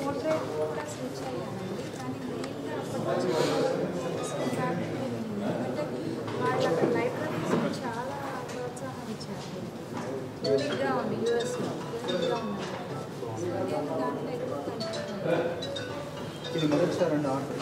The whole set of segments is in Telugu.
పోర్ట్రేట్ కూడా స్విచ్ అయ్యానండి. కానీ మెయిన్గా అప్పటి వాళ్ళు అక్కడ లైబ్రరీస్కి చాలా ప్రోత్సాహం ఇచ్చారు. యూనిక్గా ఉంది, యూఎస్లో యూనిక్గా ఉంది. సో నేను దాంట్లో ఎక్కువ ఇది మొదటిసారి అండి ఆర్డర్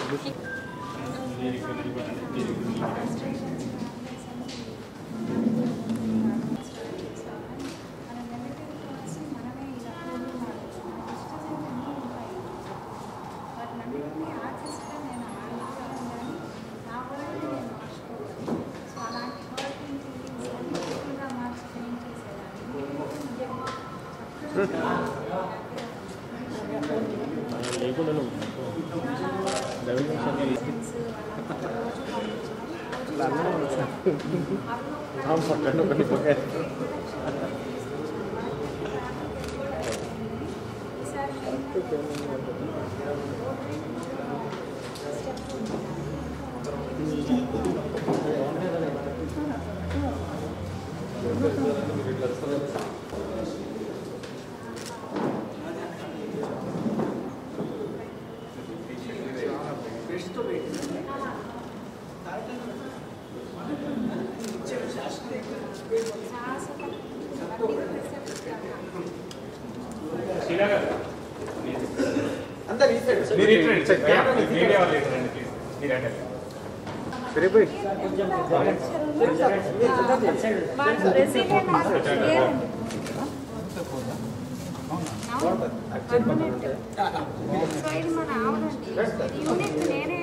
నేనే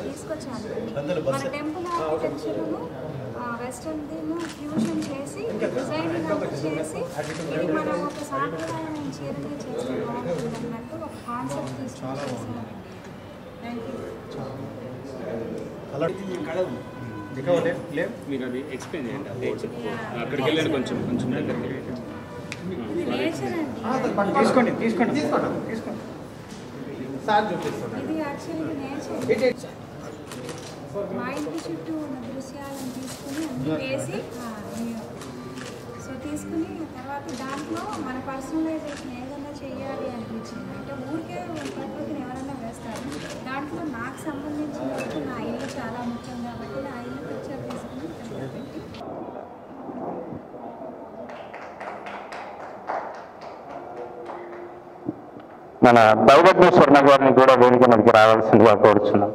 తీసుకొచ్చాను. మన టెంపుల్ ఆర్కిటెక్చర్ను వెస్టర్న్ దీన్ని ఫ్యూజన్ చేసి డిజైనింగ్ అంతా చేసి ఇది మనం ఒక సాంప్రదాయం చీరగా చేస్తే బాగుంటుంది అన్నట్టు ఒక కాన్సెప్ట్ తీసుకొచ్చేసాను. మీరు అది ఎక్స్ప్లెయిన్ చేయండి. అక్కడికి వెళ్ళండి, కొంచెం కొంచెం దగ్గరికి తీసుకోండి తీసుకోండి తీసుకోండి సార్ చూపిస్తాను. ఇది యాక్చువల్లీ నేచర్. మా ఇంటి చుట్టూ ఉన్న దృశ్యాలను తీసుకుని అన్నీ వేసి సో తీసుకుని తర్వాత దాంట్లో మన పర్సనలైజేషన్ ఏదైనా చేయాలి అనిపించింది. అంటే ఊరికే ప్రకృతిని ఎవరైనా వేస్తారు. దాంట్లో నాకు సంబంధించిన వరకు నా ఇల్లు చాలా ముఖ్యం కాబట్టి నా ఇల్లు పిక్చర్ తీసుకుని పెట్టి మన దౌలత్మ స్వర్ణ గారిని కూడా వేదిక మీదకి రావాల్సిందిగా కోరుచున్నాం.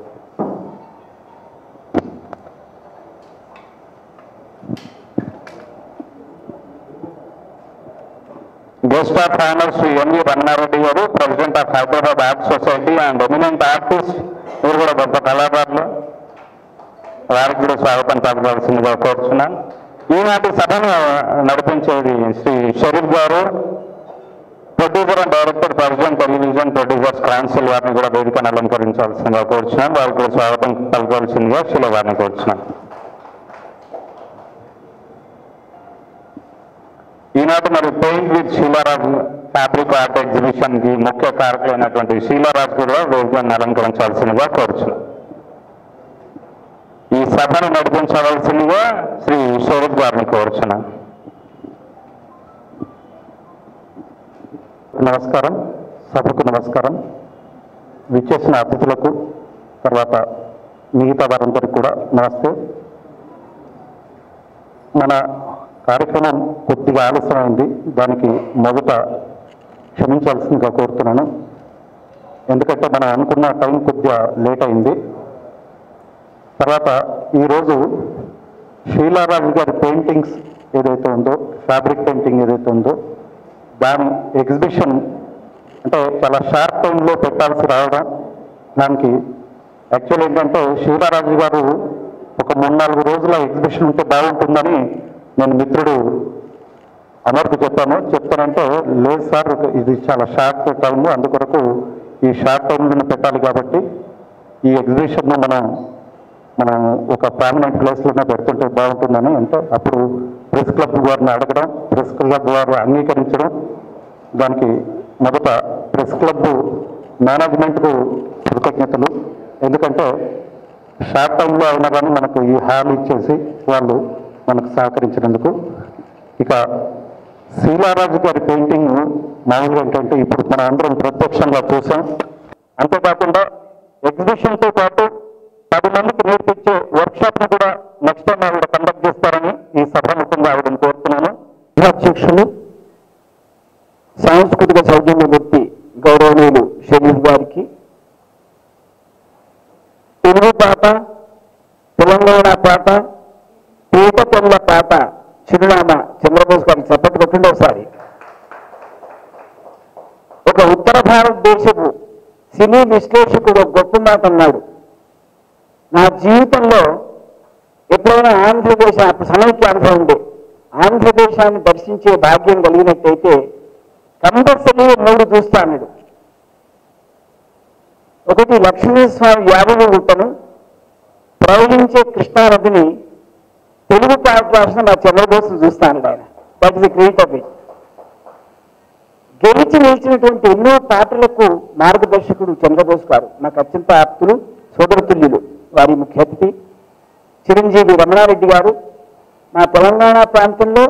Guest of honour Shri MV Ramana Reddy గారు, president of Hyderabad art society and eminent artist, మీరు కూడా గొప్ప కళాకారులు, వారికి కూడా స్వాగతం పలకాల్సిందిగా కోరుచున్నాను. ఈనాటి సభను నడిపించేది శ్రీ షరీఫ్ గారు, producer and director, president television producers council, వారిని కూడా వేదికను అలంకరించాల్సిందిగా కోరుచున్నాను. వారికి కూడా స్వాగతం పలకాల్సిందిగా శిల వారిని కోరుచున్నాను. ఈనాటి మరి paint with Sheelaraj fabric art exhibition కి ముఖ్య కారకులైనటువంటి శీలారాజ్ కూడా వేదికను అలంకరించాల్సిందిగా కోరుచున్నాను. ఈ సభను నడిపించవలసిందిగా శ్రీ షరీఫ్ గారిని కోరుచున్నాను. నమస్కారం, సభకు నమస్కారం. విచ్చేసిన అతిథులకు, తర్వాత మిగతా వారందరికీ కూడా నమస్తే. మన కార్యక్రమం కొద్దిగా ఆలస్యమైంది, దానికి మొదట క్షమించాల్సిందిగా కోరుతున్నాను. ఎందుకంటే మనం అనుకున్న టైం కొద్దిగా లేట్ అయింది. తర్వాత ఈరోజు శీలారాజు గారి పెయింటింగ్స్ ఏదైతే ఉందో, ఫ్యాబ్రిక్ పెయింటింగ్ ఏదైతే ఉందో, దాని ఎగ్జిబిషన్ అంటే చాలా షార్ట్ టైంలో పెట్టాల్సి రావడం, దానికి యాక్చువల్ ఏంటంటే శివరాజు గారు ఒక 3-4 రోజుల ఎగ్జిబిషన్ ఉంటే బాగుంటుందని నేను మిత్రుడు అమర్కు చెప్తానంటే లేదు సార్, ఇది చాలా షార్ట్ టైం, అందుకొరకు ఈ షార్ట్ టైంలో పెట్టాలి కాబట్టి ఈ ఎగ్జిబిషన్ను మనం ఒక పర్మనెంట్ ప్లేస్లోనే పెడుతుంటే బాగుంటుందని అంటే అప్పుడు ప్రెస్ క్లబ్ వారిని అడగడం, ప్రెస్ క్లబ్ వారు అంగీకరించడం. దానికి మొదట ప్రెస్ క్లబ్ మేనేజ్మెంట్కు కృతజ్ఞతలు. ఎందుకంటే షార్ట్ టైంలో అయినా కానీ మనకు ఈ హాల్ ఇచ్చేసి వాళ్ళు మనకు సహకరించినందుకు. ఇక శీలారాజు గారి పెయింటింగ్ మామూలుగా ఏంటంటే ఇప్పుడు మన అందరం ప్రత్యక్షంగా చూసాం. అంతేకాకుండా ఎగ్జిబిషన్తో పాటు 10 మందికి నేర్పించే వర్క్షాప్ను కూడా నెక్స్ట్ టైం ఆవిడ కండక్ట్ చేస్తారని ఈ సభాముఖంగా ఆవిడని కోరుతున్నాను. అధ్యక్షులు సాంస్కృతిక సౌజన్య వ్యక్తి గౌరవనీయులు షరీఫ్ గారికి, తెలుగు పాట, తెలంగాణ పాట, పీట తెల్ల పాట చిరునామా చంద్రబోస్ గారికి చప్పట్లు కొట్టిండే ఒకసారి. ఒక ఉత్తర భారతదేశపు సినీ విశ్లేషకుడు గొప్ప మాట అన్నాడు, నా జీవితంలో ఎప్పుడైనా ఆంధ్రదేశ సమైక్య అనుభవం ఉండే ఆంధ్రదేశాన్ని దర్శించే భాగ్యం కలిగినట్టయితే కంపల్సరీ 3 చూస్తాడు. ఒకటి లక్ష్మీస్వామి యాభవ గుట్టను, ప్రవహించే కృష్ణానదిని, తెలుగు పాట రాసిన నా చంద్రబోస్ చూస్తాను ఆయన. That is the credit of it. గెలిచి నిలిచినటువంటి ఎన్నో పాటలకు మార్గదర్శకుడు చంద్రబోస్ గారు. నాకు అత్యంత ఆప్తులు, సోదరతుల్యులు. వారి ముఖ్య అతిథి చిరంజీవి రమణారెడ్డి గారు. మా తెలంగాణ ప్రాంతంలో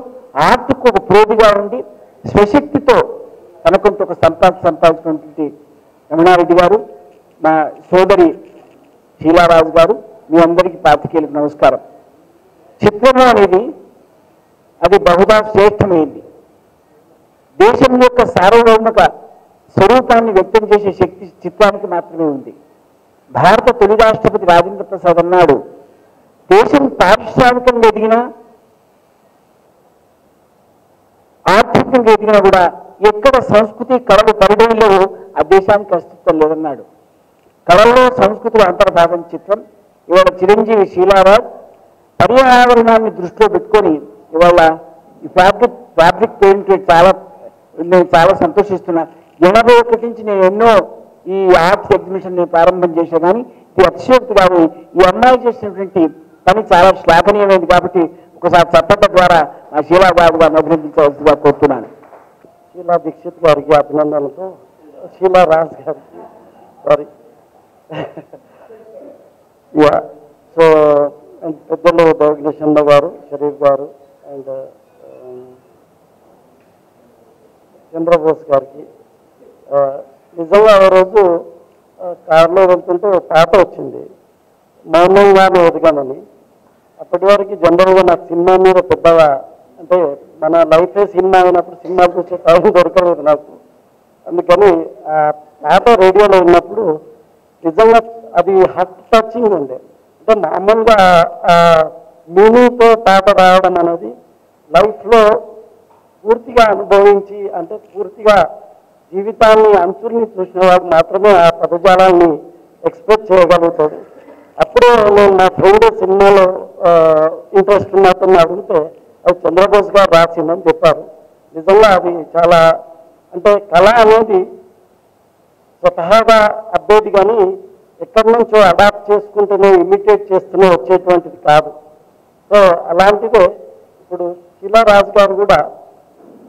ఆర్ట్కు ఒక ప్రోదిగా ఉండి స్వశక్తితో తనకొంత ఒక సంపాదించినటువంటి రమణారెడ్డి గారు, మా సోదరి శీలారాజు గారు, మీ అందరికీ పాత్రికేయులకు నమస్కారం. చిత్రము అనేది అది బహుదా శ్రేష్టమైంది. దేశం యొక్క సార్వభౌమిక స్వరూపాన్ని వ్యక్తం చేసే శక్తి చిత్రానికి మాత్రమే ఉంది. భారత తొలి రాష్ట్రపతి రాజేంద్ర ప్రసాద్ అన్నాడు, దేశం పారిశ్రామికంగా ఎదిగినా ఆర్థికంగా ఎదిగినా కూడా ఎక్కడ సంస్కృతి కళలు పరిడేలో ఆ దేశానికి అస్తిత్వం లేదన్నాడు. కళల్లో సంస్కృతిలో అంతర్భాగం చిత్రం. ఇవాళ చిరంజీవి శీలారాజ్ పర్యావరణాన్ని దృష్టిలో పెట్టుకొని ఇవాళ ఈ ఫ్యాబ్రిక్ పెయింట్ నేను చాలా సంతోషిస్తున్నా. 81 నుంచి నేను ఎన్నో ఈ ఆర్ట్స్ ఎగ్జిబిషన్ నేను ప్రారంభం చేశాను, కానీ ఇది అతిశయోక్తి కాదు. ఈ అమ్మాయి చేసినటువంటి పని చాలా శ్లాఘనీయమైంది. కాబట్టి ఒకసారి చప్పట్ల ద్వారా నా శీలాబాబు గారిని అభినందించవలసిగా కోరుతున్నాను. శీలా దీక్షిత్ గారికి అభినందనలతో శీలారాజ్ గారికి సో పెద్దలు దేవజ్ఞేశ్వర గారు, షరీఫ్ గారు అండ్ చంద్రబోస్ గారికి. నిజంగా ఆ రోజు కారులో వెళ్తుంటే పాట వచ్చింది, మౌనంగానే ఎదిగానని. అప్పటి వరకు జనరల్గా నాకు సినిమా మీద పెద్దగా అంటే మన లైఫే సినిమా అయినప్పుడు సినిమా చూసే టైం దొరకలేదు నాకు. అందుకని ఆ పాట రేడియోలో ఉన్నప్పుడు నిజంగా అది హార్ట్ టచింగ్ ఉంది. అంటే మామూలుగా మీనింగ్తో పాట రావడం అనేది లైఫ్లో పూర్తిగా అనుభవించి అంటే పూర్తిగా జీవితాన్ని అంచుల్ని చూసిన వాడు మాత్రమే ఆ పదజాలాన్ని ఎక్స్ప్రెస్ చేయగలుగుతాడు. అప్పుడే నేను నా ఫ్రెండ్ సినిమాలో ఇంట్రెస్ట్ ఉన్నట్టు అడిగితే అది చంద్రబోస్ గారు రాసిందని చెప్పారు. నిజంగా అది చాలా అంటే కళ అనేది స్వతహాగా అబ్బేది, కానీ ఎక్కడి నుంచో అడాప్ట్ చేసుకుంటూనే ఇమిటేట్ చేస్తూనే వచ్చేటువంటిది కాదు. సో అలాంటిదే ఇప్పుడు శీలారాజు గారు కూడా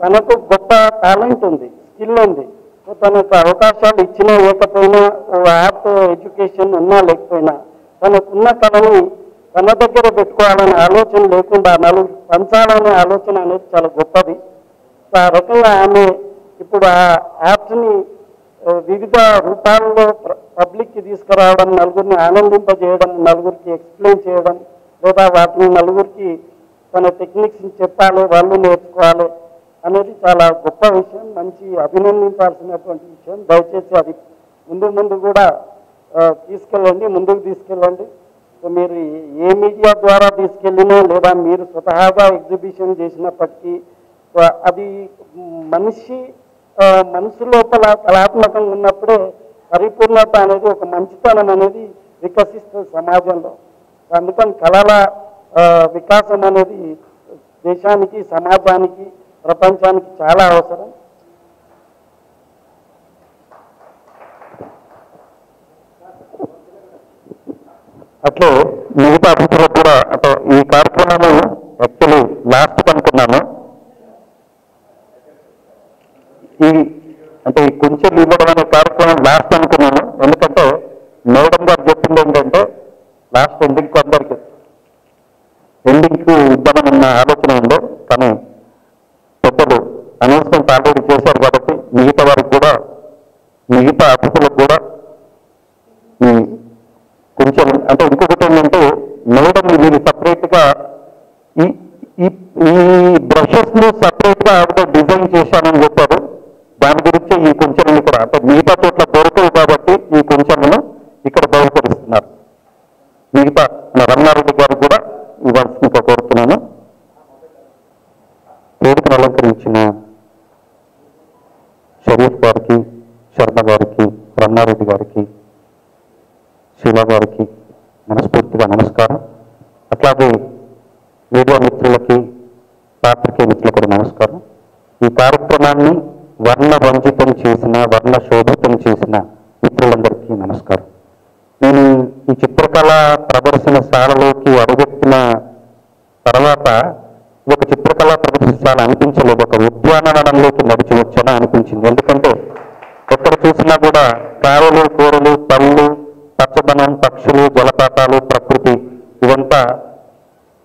తనకు గొప్ప టాలెంట్ ఉంది, స్కిల్ ఉంది. సో తనకు అవకాశాలు ఇచ్చినా లేకపోయినా, ఆర్ట్ ఎడ్యుకేషన్ ఉన్నా లేకపోయినా, తనకున్న కళని తన దగ్గర పెట్టుకోవాలనే ఆలోచన లేకుండా నలుగురు పంచాలనే ఆలోచన అనేది చాలా గొప్పది. సో ఆ రకంగా ఆమె ఇప్పుడు ఆ ఆర్ట్ని వివిధ రూపాల్లో పబ్లిక్కి తీసుకురావడం, నలుగురిని ఆనందింపజేయడం, నలుగురికి ఎక్స్ప్లెయిన్ చేయడం, లేదా వాటిని నలుగురికి తన టెక్నిక్స్ని చెప్పాలి, వాళ్ళు నేర్చుకోవాలి అనేది చాలా గొప్ప విషయం, మంచి అభినందించాల్సినటువంటి విషయం. దయచేసి అది ముందు కూడా తీసుకెళ్ళండి, ముందుకు తీసుకెళ్ళండి. సో మీరు ఏ మీడియా ద్వారా తీసుకెళ్ళినా లేదా మీరు స్వతహాగా ఎగ్జిబిషన్ చేసినప్పటికీ అది మనిషి మనసు లోపల కళాత్మకంగా ఉన్నప్పుడే పరిపూర్ణత అనేది ఒక మంచితనం అనేది వికసిస్తుంది సమాజంలో. అందుకని కళల వికాసం అనేది దేశానికి, సమాజానికి, ప్రపంచానికి చాలా అవసరం. అట్లే మిగతా అతిథులకు కూడా ఈ కార్యక్రమం యాక్చువల్లీ లాస్ట్ అనుకున్నాను. ఈ కొంచెం ఇవ్వడం అనే కార్యక్రమం లాస్ట్ అనుకున్నాను. ఎందుకంటే మేడం గారు చెప్పింది ఏంటంటే లాస్ట్ ఎండింగ్కు అందరికీ ఎండింగ్కు ఇద్దామన్న ఆలోచన ఉందో, కానీ పెద్దలు అనౌన్స్మెంట్ ఆల్రెడీ చేశారు కాబట్టి మిగతా వారికి కూడా, మిగతా అతిథులకు కూడా కొంచెం అంటే ఇంకొకటి ఏంటంటే మేడం మీరు సపరేట్గా ఈ బ్రషెస్ ను సపరేట్గా ఆవిడ డిజైన్ చేశానని చెప్పారు. దాని గురించి ఈ కొంచెం కూడా అంటే మిగతా చోట్ల దొరకవు కాబట్టి ఈ కొంచెంను ఇక్కడ బహుకరిస్తున్నారు. మిగతా రమణారెడ్డి గారు కూడా ఇవ్వాల్సిందిగా కోరుతున్నాను. వేదికను అలంకరించిన షరీఫ్ గారికి, శర్మ గారికి, రమణారెడ్డి గారికి, శిలా గారికి మనస్ఫూర్తిగా నమస్కారం. అట్లాగే మీడియా మిత్రులకి, పాత్రికేయ మిత్రులకు కూడా నమస్కారం. ఈ కార్యక్రమాన్ని వర్ణరంజితం చేసిన, వర్ణ శోభితం చేసిన మిత్రులందరికీ నమస్కారం. నేను ఈ చిత్రకళ ప్రదర్శనశాలలోకి అడుగెట్టిన తర్వాత ఇది ఒక చిత్రకళా ప్రదర్శనశాల అనిపించలేదు, ఒక ఉద్యానవనంలోకి నడిచి వచ్చానా అనిపించింది. ఎందుకంటే ఎక్కడ చూసినా కూడా కాయలు, కూరలు, పళ్ళు, పచ్చదనం, పక్షులు, జలపాతాలు, ప్రకృతి ఇవంతా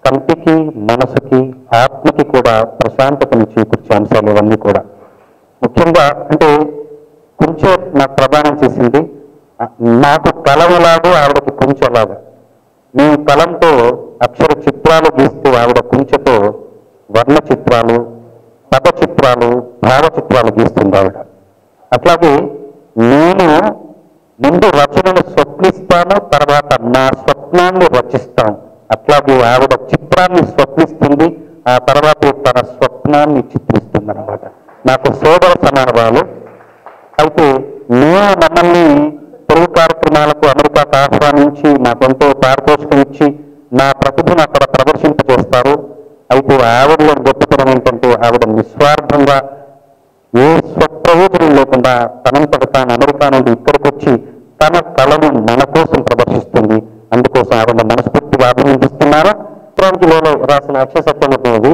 కంటికి, మనసుకి, ఆత్మకి కూడా ప్రశాంతతను చేకూర్చే అంశాలు ఇవన్నీ కూడా. ముఖ్యంగా అంటే కొంచెం నాకు ప్రదానం చేసింది, నాకు కలంలాగా ఆవిడకి కొంచెంలాగా. నేను కలంతో అక్షర చిత్రాలు గీస్తూ ఆవిడ కుంచెతో వర్ణ చిత్రాలు, పద చిత్రాలు, భావ చిత్రాలు గీస్తుంది ఆవిడ. అట్లాగే నేను ముందు రచనను స్వప్నిస్తాను, తర్వాత నా స్వప్నాన్ని రచిస్తాను. అట్లాగే ఆవిడ చిత్రాన్ని స్వప్నిస్తుంది, ఆ తర్వాత తన స్వప్నాన్ని చిత్రిస్తుంది అన్నమాట. నాకు సోదర సమానవాలు. అయితే నేను మమ్మల్ని తెలుగు కార్యక్రమాలకు అమెరికాకు ఆహ్వానించి నాకెంతో పారితోషికం ఇచ్చి నా ప్రతిభను అక్కడ ప్రదర్శింపజేస్తారు. అయితే ఆవిడలో గొప్పతనం ఏంటంటే ఆవిడ నిస్వార్థంగా ఏ స్వప్రయోజనం లేకుండా తనంతట తాను అమెరికా నుండి ఇక్కడికి వచ్చి తన కళను మన కోసం ప్రదర్శిస్తుంది. అందుకోసం ఆవిడ మనస్ఫూర్తిగా అభినందిస్తున్నారా. ప్రాంతంలో రాసిన అక్షసత్యమవుతుంది.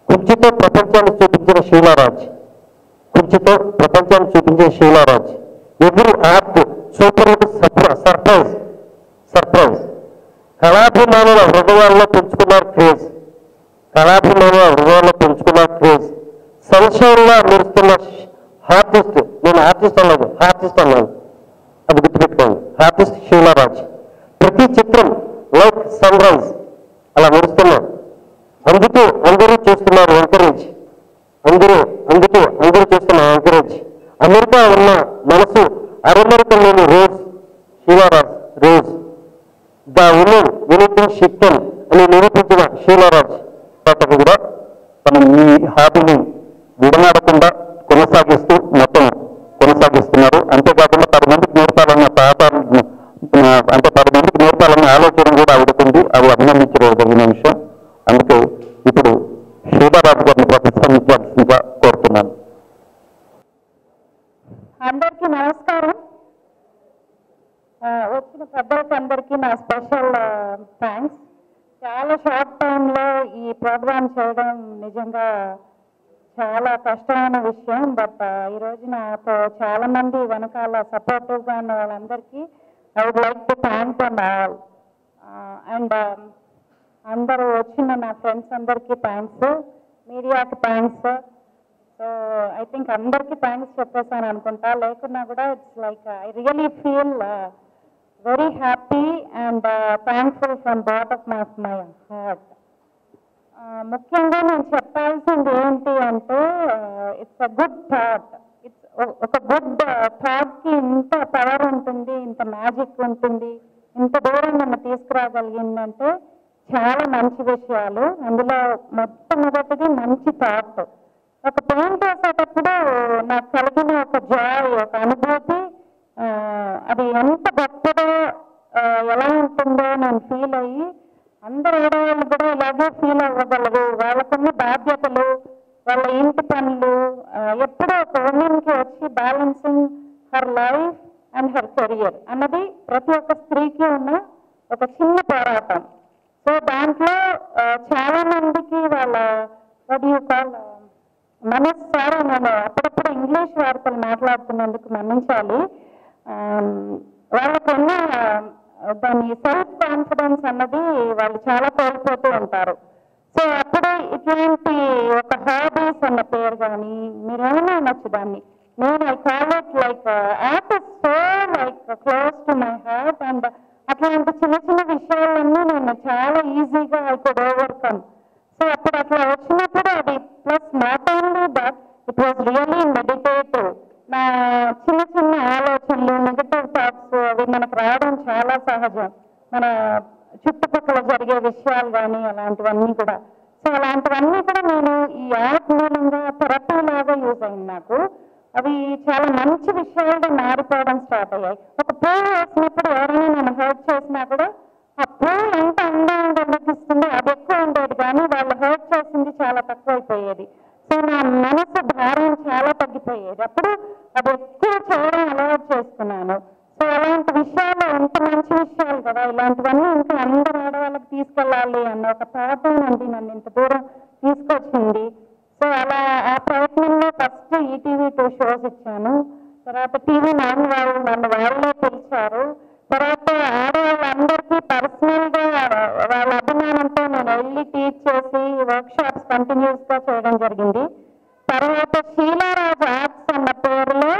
కుర్చీతో ప్రపంచాన్ని చూపించిన శీలారాజ్, కుర్చీతో ప్రపంచాన్ని చూపించిన శీలారాజ్. ఎవరు ఆర్ట్ సూపర్ సర్ప్రైజ్ సర్ప్రైజ్. కళాభిమానుల హృదయాల్లో పెంచుకున్నారు క్రేజ్, కళాభిమానుల హృదయాల్లో పెంచుకున్నారు క్రేజ్. సంశయంగా మెరుస్తున్న ఆర్టిస్ట్, నేను ఆర్టిస్ట్ అన్నాను, ఆర్టిస్ట్ అన్నాను, అది గుర్తుపెట్టుకోండి, ఆర్టిస్ట్ శీలారాజ్. ప్రతి చిత్రం లైక్ సన్ రైజ్ అలా మెరుస్తున్నాం. అందుకే అందరూ చూస్తున్నారు ఎంకరేజ్, అందుకే అందరూ చూస్తున్నారు ఎంకరేజ్. అమెరికా ఉన్న మనసు అమెరికన్ లేని rose, Sheelaraj rose. The woman anything she can అని నిరూపించిన శీలారాజ్ పాటకు కూడా మనం ఈ హాబీని విడనాడకుండా కొనసాగిస్తున్నారు. అంతేకాకుండా 10 మందికి నేర్పాలన్న అంటే 10 మందికి నేర్పాలన్న ఆలోచన కూడా ఆవిడకుంది. అవి అభినందించదగిన విషయం. అందుకే ఇప్పుడు శీలారాజు గారిని ప్రతిస్పందించాల్సిందిగా కోరుతున్నాను. అందరికీ నమస్కారం. వచ్చిన పెద్దలకి అందరికీ నా స్పెషల్ థ్యాంక్స్. చాలా షార్ట్ టైంలో ఈ ప్రోగ్రామ్ చేయడం నిజంగా చాలా కష్టమైన విషయం. బట్ ఈరోజు నాతో చాలా మంది వెనకాల సపోర్టివ్గా ఉన్న వాళ్ళందరికీ I would like to thank them all. And అందరూ వచ్చిన నా ఫ్రెండ్స్ అందరికీ థ్యాంక్స్, మీడియాకి థ్యాంక్స్. సో ఐ థింక్ అందరికీ థ్యాంక్స్ చెప్పేసాను అనుకుంటా. లేకున్నా కూడా it's like I really feel very happy and thankful from bottom of my heart. ముఖ్యంగా నేను చెప్పాల్సింది ఏంటి అంటే it's a good thought. It's ఒక గుడ్ థాట్కి ఇంత పవర్ ఉంటుంది, ఇంత మ్యాజిక్ ఉంటుంది, ఇంత దూరం నన్ను తీసుకురాగలిగిందంటే చాలా మంచి విషయాలు. అందులో మొట్టమొదటిది మంచి థాట్. ఒక పెయింట్ వేసేటప్పుడు నాకు కలిగిన ఒక జాయ్, ఒక అనుభూతి, అది ఎంత గొప్పదో ఎలా ఉంటుందో నేను ఫీల్ అయ్యి అందరు ఆడవాళ్ళు కూడా ఇలాగే ఫీల్ అవ్వగలరు. వాళ్ళకున్న బాధ్యతలు, వాళ్ళ ఇంటి పనులు ఎప్పుడూ ఒక ఉమెన్కి వచ్చి balancing her life and her career అన్నది ప్రతి ఒక్క స్త్రీకి ఉన్న ఒక చిన్న పోరాటం. సో దాంట్లో చాలా మందికి వాళ్ళ మనస్సారి నేను అప్పుడప్పుడు ఇంగ్లీష్ వార్తలు మాట్లాడుతున్నందుకు మన్నించాలి. వాళ్ళకున్న దాని సెల్ఫ్ కాన్ఫిడెన్స్ అన్నది వాళ్ళు చాలా కోల్పోతూ ఉంటారు. సో అప్పుడు ఇట్లాంటి ఒక హాబీస్ అన్న పేరు కానీ మీరేమైనా అనొచ్చు దాన్ని. నేను I call it like art is so like close to my heart. And అట్లాంటి చిన్న చిన్న విషయాలన్నీ నేను చాలా ఈజీగా ఐ కుడ్ ఓవర్కమ్. సో అప్పుడు అట్లా వచ్చినప్పుడు అది plus not only that it was really meditative. నా చిన్న చిన్న ఆలోచనలు, నెగటివ్ థాట్స్ అవి మనకు రావడం చాలా సహజం. మన చుట్టుపక్కల జరిగే విషయాలు కానీ అలాంటివన్నీ కూడా. సో అలాంటివన్నీ కూడా నేను ఈ ఆర్ట్ మూలంగా థెరపీ లాగా యూజ్ అయింది నాకు. అవి చాలా మంచి విషయాలుగా మారిపోవడం స్టార్ట్ అయ్యాయి. ఒక పూలు వేసినప్పుడు ఎవరైనా నేను హర్ట్ చేసినా కూడా ఆ పూలు ఎంత అందంగా అనిపిస్తుందో అది ఎక్కువ ఉండేది, కానీ వాళ్ళు హర్ట్ చేసింది చాలా తక్కువైపోయేది. సో నా మనసు భారం చాలా తగ్గిపోయేది. అప్పుడు అది ఎక్కువ చేయడం అలవాటు చేసుకున్నాను. సో అలాంటి విషయాలు ఎంత మంచి విషయాలు కదా, ఇలాంటివన్నీ ఇంకా అందరు ఆడవాళ్ళకి తీసుకెళ్ళాలి అన్న ఒక పాఠం నుండి నన్ను ఇంత దూరం తీసుకొచ్చింది. సో అలా ఆ ప్రయత్నంలో ఫస్ట్ ఈటీవీ 2 షోస్ ఇచ్చాను. తర్వాత టీవీ 9 వాళ్ళు నన్ను వాళ్ళే పిలిచారు. తర్వాత ఆడవాళ్ళందరికీ పర్సనల్గా వాళ్ళ అభిమానంతో నేను వెళ్ళి టీచ్ చేసి వర్క్షాప్స్ కంటిన్యూస్గా చేయడం జరిగింది. తర్వాత శీలారాజ్ ఆర్ట్స్ అన్న పేరులో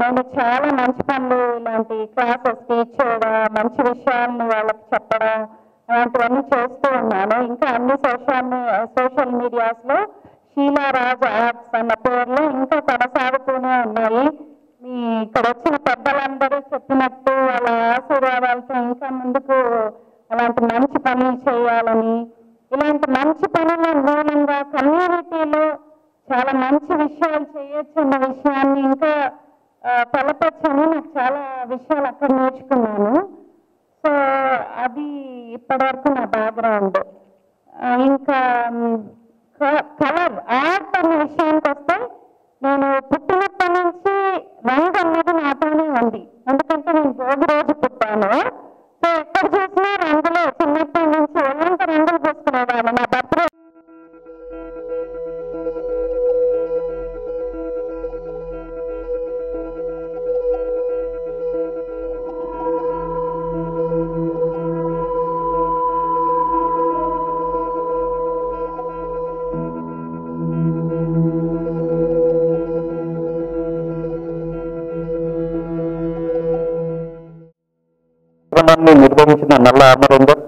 నేను చాలా మంచి పనులు, ఇలాంటి క్లాసెస్ టీచ్ చేయడం, మంచి విషయాలను వాళ్ళకి చెప్పడం, అలాంటివన్నీ చేస్తూ ఉన్నాను. ఇంకా అన్ని సోషల్ మీడియాస్లో శీలారాజ్ ఆర్ట్స్ అన్న పేరులో ఇంకా కొనసాగుతూనే ఉన్నాయి. మీ ఇక్కడ వచ్చిన పెద్దలందరూ చెప్పినట్టు వాళ్ళ ఆశీర్వాదాలతో ఇంకా ముందుకు అలాంటి మంచి పనులు చేయాలని, ఇలాంటి మంచి పనుల మూలంగా కమ్యూనిటీలో చాలా మంచి విషయాలు చేయొచ్చు అన్న విషయాన్ని ఇంకా తలపచ్చని నాకు చాలా విషయాలు అక్కడ నేర్చుకున్నాను. సో అది ఇప్పటివరకు నా బ్యాక్గ్రౌండ్. ఇంకా కలర్ ఆర్ట్ అనే విషయానికి వస్తే నేను పుట్టినప్పటి నుంచి రంగు అన్నది నాతోనే ఉంది. ఎందుకంటే నేను భోగి రోజు పుట్టాను. సో ఎక్కడ చూసినా రంగులు, చిన్నప్పటి నుంచి ఎలాంటి రంగులు పూసుకునేవాళ్ళు. నా బర్త్డే నిర్వహించిన నల్ల అమరేందర్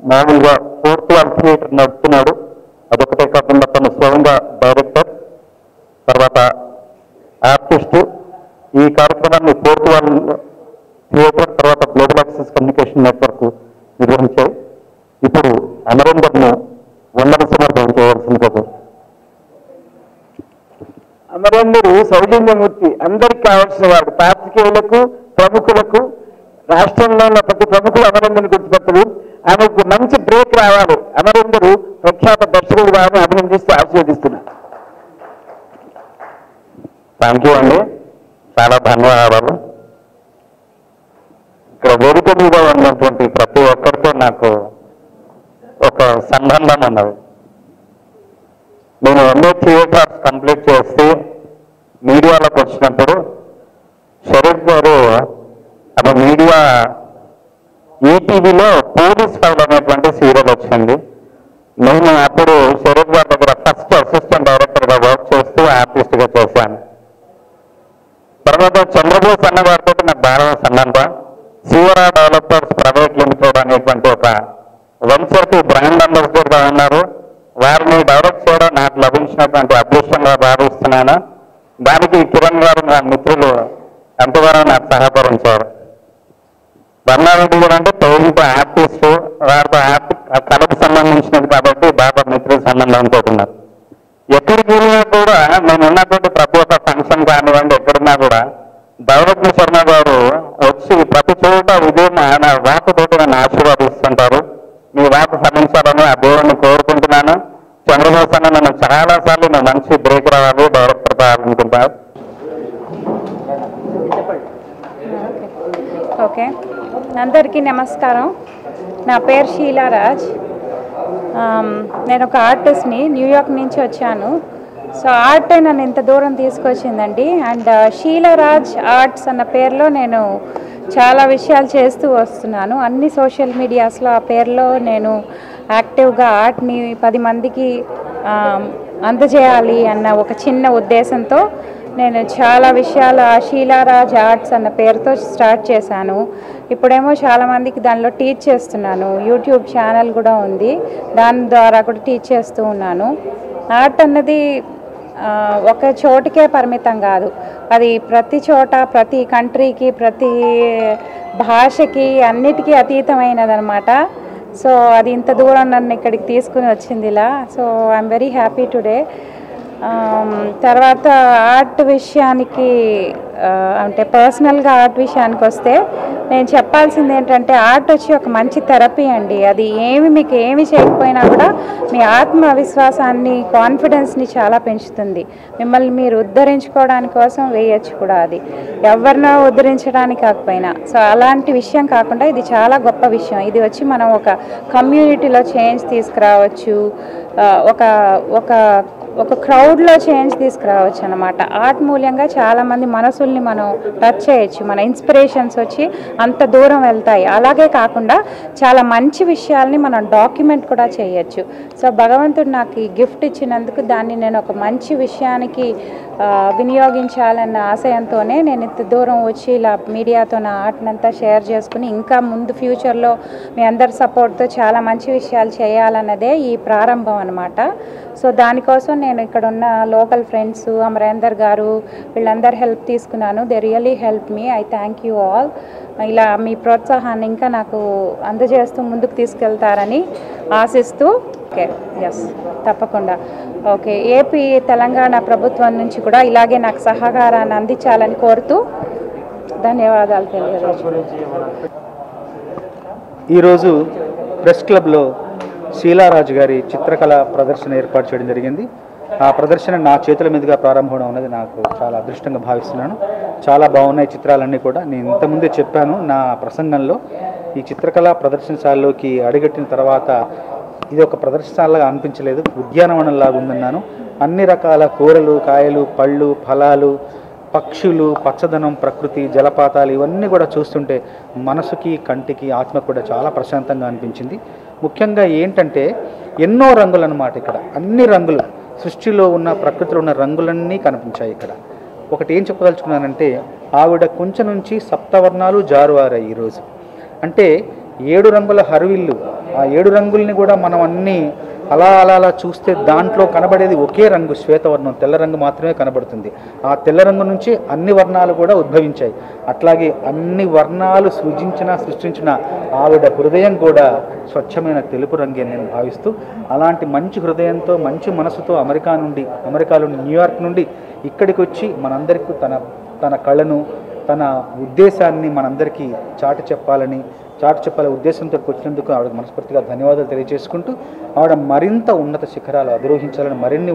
మామూలుగా 4th వాల్ థియేటర్ నడుపుతున్నాడు. అదొకటే కాకుండా తను స్వయంగా డైరెక్టర్, తర్వాత ఆర్టిస్టు. ఈ కార్యక్రమాన్ని 4th వాల్ థియేటర్, తర్వాత గ్లోబల్ యాక్సెస్ కమ్యూనికేషన్ నెట్వర్క్ నిర్వహించాయి. ఇప్పుడు అమరేందర్ను వందన సమర్పణ చేయవలసింది. అమరేందరు సౌజన్యమూర్తి, అందరికి కావాల్సిన వాడు. పాత్రికేయులకు, ప్రముఖులకు, రాష్ట్రంలో ఉన్న ప్రతి ప్రముఖులు అమరేందర్ని గుర్తుపెట్టరు. ఆమెకు మంచి బ్రేక్ రావాలి. అమరేందరు ప్రఖ్యాత దర్శకుడు వారిని అభినందిస్తూ ఆశీర్వదిస్తున్నారు. థ్యాంక్ యూ అండి, చాలా ధన్యవాదాలు. ఇక్కడ వేదిక మీద ఉన్నటువంటి ప్రతి ఒక్కరితో నాకు ఒక సంబంధం ఉన్నది. నేను MA థియేటర్స్ కంప్లీట్ చేసి మీడియాలోకి వచ్చినప్పుడు షరీఫ్ గారు అప్పుడు మీడియా ఈటీవీలో పోలీస్ ఫైల్ అనేటువంటి సీరియల్ వచ్చింది. నేను అప్పుడు షరీఫ్ గారి దగ్గర ఫస్ట్ అసిస్టెంట్ డైరెక్టర్గా వర్క్ చేస్తూ ఆర్టిస్ట్గా చేశాను. తర్వాత చంద్రబోస్ అన్న గారితో నాకు బాగా సంబంధం. శివరా డెవలపర్స్ ప్రైవేట్ లిమిటెడ్ అనేటువంటి ఒక వెంచర్కి బ్రాండ్ అంబాసిడర్గా ఉన్నారు. వారిని డెవలప్ చేయడం నాకు లభించినటువంటి అదృష్టంగా భావిస్తున్నాను. దానికి కిరణ్ గారు, నా మిత్రులు ఎంతగానో నాకు సహకరించారు. వర్ణారెడ్డి గారు అంటే పెయింట్ ఆర్టిస్ట్, వారితో కళకు సంబంధించినది కాబట్టి బాగా మిత్రుల సంబంధంతో ఉన్నారు. ఎక్కడికి వెళ్ళినా కూడా నేను ఉన్నటువంటి ప్రతి ఒక్క ఫంక్షన్ కానివ్వండి, ఎక్కడున్నా కూడా దౌలత్ శర్మ గారు వచ్చి ప్రతి చోట ఉదయం ఆయన వాకుతోటి నన్ను ఆశీర్వాదిస్తుంటారు. మీ వాకు ఫలించాలని ఆ దేవుడిని కోరుకుంటున్నాను. చంద్రబాబు అన్న నన్ను చాలాసార్లు నేను మంచి బ్రేక్ రావాలి, డైరెక్టర్ కావాలనుకుంటాను. ఓకే, అందరికీ నమస్కారం. నా పేరు షీలారాజ్. నేను ఒక ఆర్టిస్ట్ని, న్యూయార్క్ నుంచి వచ్చాను. సో ఆర్ట్ నన్ను ఇంత దూరం తీసుకొచ్చిందండి. అండ్ షీలారాజ్ ఆర్ట్స్ అన్న పేరులో నేను చాలా విషయాలు చేస్తూ వస్తున్నాను. అన్ని సోషల్ మీడియాస్లో ఆ పేరులో నేను యాక్టివ్గా ఆర్ట్ని 10 మందికి అందజేయాలి అన్న ఒక చిన్న ఉద్దేశంతో నేను చాలా విషయాలు షీలారాజ్ ఆర్ట్స్ అన్న పేరుతో స్టార్ట్ చేశాను. ఇప్పుడేమో చాలామందికి దానిలో టీచ్ చేస్తున్నాను. యూట్యూబ్ ఛానల్ కూడా ఉంది, దాని ద్వారా కూడా టీచ్ చేస్తూ ఉన్నాను. ఆర్ట్ అన్నది ఒక చోటుకే పరిమితం కాదు, అది ప్రతి చోట, ప్రతి కంట్రీకి, ప్రతి భాషకి, అన్నిటికీ అతీతమైనదనమాట. సో అది ఇంత దూరం నన్ను ఇక్కడికి తీసుకుని వచ్చింది ఇలా. So I'm very happy today. తర్వాత ఆర్ట్ విషయానికి అంటే పర్సనల్గా ఆర్ట్ విషయానికి వస్తే నేను చెప్పాల్సింది ఏంటంటే ఆర్ట్ వచ్చి ఒక మంచి థెరపీ అండి. అది మీకు ఏమి చేయకపోయినా కూడా మీ ఆత్మవిశ్వాసాన్ని, కాన్ఫిడెన్స్ని చాలా పెంచుతుంది. మిమ్మల్ని మీరు ఉద్ధరించుకోవడానికి కోసం వేయచ్చు కూడా. అది ఎవరినో ఉద్ధరించడానికి కాకపోయినా. సో అలాంటి విషయం కాకుండా ఇది చాలా గొప్ప విషయం. ఇది వచ్చి మనం ఒక కమ్యూనిటీలో చేంజ్ తీసుకురావచ్చు, ఒక క్రౌడ్లో చేంజ్ తీసుకురావచ్చు అన్నమాట. ఆర్ట్ మూల్యంగా చాలామంది మనసుల్ని మనం టచ్ చేయొచ్చు, మన ఇన్స్పిరేషన్స్ వచ్చి అంత దూరం వెళ్తాయి. అలాగే కాకుండా చాలా మంచి విషయాల్ని మనం డాక్యుమెంట్ కూడా చేయొచ్చు. సో భగవంతుడు నాకు ఈ గిఫ్ట్ ఇచ్చినందుకు దాన్ని నేను ఒక మంచి విషయానికి వినియోగించాలన్న ఆశయంతోనే నేను ఇంత దూరం వచ్చి ఇలా మీడియాతో నా ఆర్ట్నంతా షేర్ చేసుకుని ఇంకా ముందు ఫ్యూచర్లో మీ అందరి సపోర్ట్తో చాలా మంచి విషయాలు చేయాలన్నదే ఈ ప్రారంభం అన్నమాట. సో దానికోసం నేను ఇక్కడ ఉన్న లోకల్ ఫ్రెండ్స్, అమరేందర్ గారు, వీళ్ళందరూ హెల్ప్ తీసుకున్నాను. They really help me. I thank you all. ఇలా మీ ప్రోత్సాహాన్ని ఇంకా నాకు అందజేస్తూ ముందుకు తీసుకెళ్తారని ఆశిస్తూ. ఓకే, ఎస్, తప్పకుండా. ఓకే, ఏపీ తెలంగాణ ప్రభుత్వం నుంచి కూడా ఇలాగే నాకు సహకారాన్ని అందించాలని కోరుతూ ధన్యవాదాలు తెలియజేస్తున్నాను. ఈరోజు ప్రెస్ క్లబ్లో షీలారాజ్ గారి చిత్రకళ ప్రదర్శన ఏర్పాటు చేయడం జరిగింది. ఆ ప్రదర్శన నా చేతుల మీదుగా ప్రారంభం అనేది నాకు చాలా అదృష్టంగా భావిస్తున్నాను. చాలా బాగున్నాయి చిత్రాలన్నీ కూడా. నేను ఇంతకుముందే చెప్పాను నా ప్రసంగంలో, ఈ చిత్రకళా ప్రదర్శనశాలలోకి అడుగెట్టిన తర్వాత ఇది ఒక ప్రదర్శనలాగా అనిపించలేదు, ఉద్యానవనంలాగా ఉందన్నాను. అన్ని రకాల కూరలు, కాయలు, పళ్ళు, ఫలాలు, పక్షులు, పచ్చదనం, ప్రకృతి, జలపాతాలు ఇవన్నీ కూడా చూస్తుంటే మనసుకి, కంటికి, ఆత్మకు కూడా చాలా ప్రశాంతంగా అనిపించింది. ముఖ్యంగా ఏంటంటే ఎన్నో రంగులు అన్నమాట. ఇక్కడ అన్ని రంగులు, సృష్టిలో ఉన్న ప్రకృతిలో ఉన్న రంగులన్నీ కనిపించాయి. ఇక్కడ ఒకటి ఏం చెప్పదలుచుకున్నానంటే, ఆవిడ కొంచెం నుంచి సప్తవర్ణాలు జారువారాయి ఈరోజు. అంటే 7 రంగుల హరివిల్లు, ఆ 7 రంగుల్ని కూడా మనం అన్నీ అలా చూస్తే దాంట్లో కనబడేది ఒకే రంగు, శ్వేతవర్ణం, తెల్ల రంగు మాత్రమే కనబడుతుంది. ఆ తెల్ల రంగు నుంచి అన్ని వర్ణాలు కూడా ఉద్భవించాయి. అట్లాగే అన్ని వర్ణాలు సృష్టించిన ఆవిడ హృదయం కూడా స్వచ్ఛమైన తెలుపు రంగే నేను భావిస్తూ, అలాంటి మంచి హృదయంతో, మంచి మనసుతో అమెరికాలో న్యూయార్క్ నుండి ఇక్కడికి వచ్చి మనందరికీ తన కళను, తన ఉద్దేశాన్ని మనందరికీ చాటి చెప్పాలనే ఉద్దేశంతో వచ్చినందుకు ఆవిడకు మనస్ఫూర్తిగా ధన్యవాదాలు తెలియజేసుకుంటూ, ఆవిడ మరింత ఉన్నత శిఖరాలు అధిరోహించాలని, మరిన్ని